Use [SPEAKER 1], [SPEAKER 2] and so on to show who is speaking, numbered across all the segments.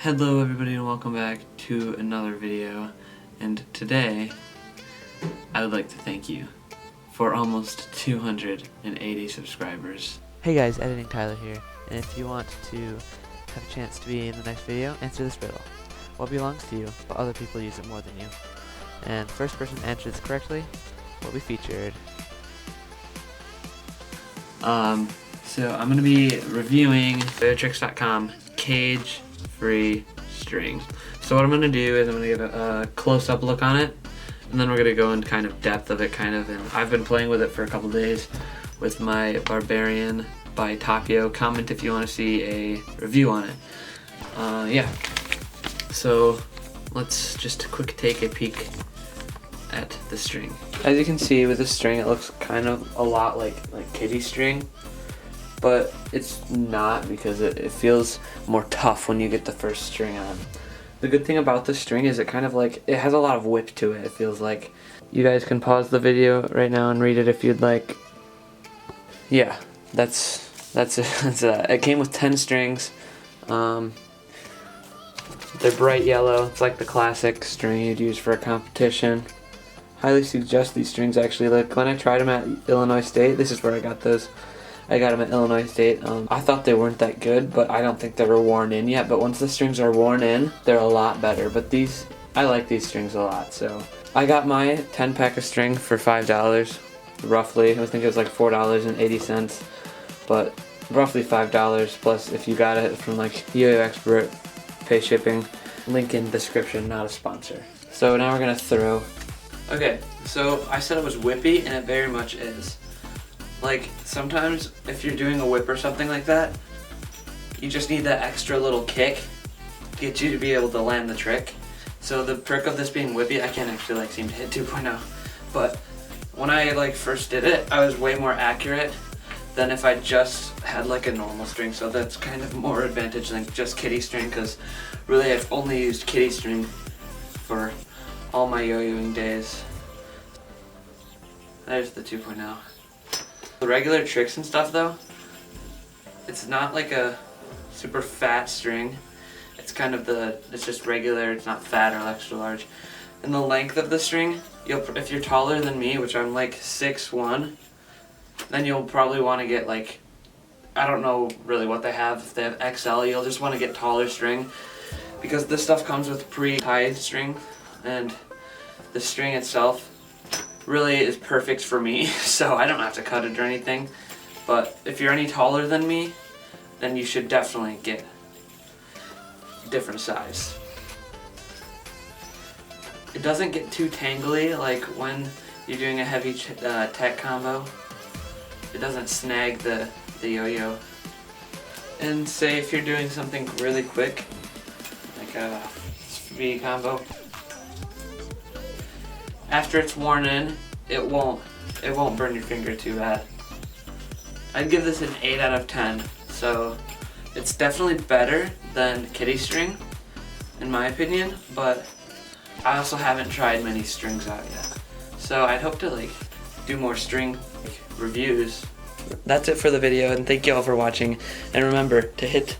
[SPEAKER 1] Hello everybody and welcome back to another video, and today I would like to thank you for almost 280 subscribers.
[SPEAKER 2] Hey guys, Editing Tyler here, and if you want to have a chance to be in the next video, answer this riddle. What belongs to you, but other people use it more than you? And the first person to answer this correctly will be featured.
[SPEAKER 1] So I'm going to be reviewing YoTricks.com cage-free strings. So what I'm going to do is I'm going to give a close-up look on it, and then we're going to go into kind of depth of it and I've been playing with it for a couple days with my Barbarian by Tapio. Comment if you want to see a review on it. Yeah. So let's just take a peek at the string. As you can see with this string, it looks kind of a lot like kitty string, but it's not, because it feels more tough when you get the first string on. The good thing about this string is it has a lot of whip to it. It feels like. You guys can pause the video right now and read it if you'd like. Yeah, that's it. It came with 10 strings. They're bright yellow. It's like the classic string you'd use for a competition. Highly suggest these strings actually. Like when I tried them at Illinois State, this is where I got those. I got them at Illinois State. I thought they weren't that good, but I don't think they were worn in yet. But once the strings are worn in, they're a lot better. But I like these strings a lot. So I got my 10-pack of string for $5, roughly. I think it was like $4.80, but roughly $5. Plus, if you got it from like Yoyo Expert, pay shipping. Link in description. Not a sponsor. So now we're gonna throw. Okay, so I said it was whippy, and it very much is. Like, sometimes if you're doing a whip or something like that, you just need that extra little kick to get you to be able to land the trick. So the perk of this being whippy, I can't actually seem to hit 2.0, but when I first did it, I was way more accurate than if I just had like a normal string. So that's kind of more advantage than just kitty string, because really I've only used kitty string for all my yo-yoing days. There's the 2.0. The regular tricks and stuff though, it's not like a super fat string. It's kind of it's just regular, it's not fat or extra large. And the length of the string, if you're taller than me, which I'm like 6'1", then you'll probably want to get I don't know really what they have. If they have XL, you'll just want to get taller string, because this stuff comes with pre-tied string, and the string itself really is perfect for me, so I don't have to cut it or anything. But if you're any taller than me, then you should definitely get a different size. It doesn't get too tangly like when you're doing a heavy tech combo. It doesn't snag the yo-yo. And say if you're doing something really quick, like a speed combo, after it's worn in, it won't burn your finger too bad. I'd give this an 8 out of 10. So it's definitely better than kitty string, in my opinion, but I also haven't tried many strings out yet. So I'd hope to do more string reviews. That's it for the video, and thank you all for watching. And remember to hit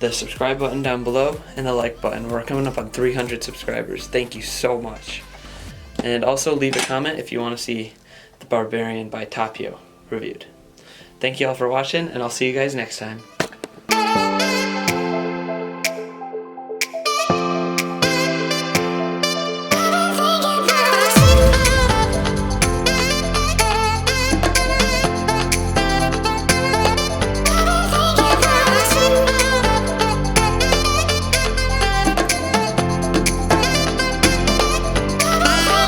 [SPEAKER 1] the subscribe button down below and the like button. We're coming up on 300 subscribers. Thank you so much. And also leave a comment if you want to see the Barbarian by Tapio reviewed. Thank you all for watching, and I'll see you guys next time.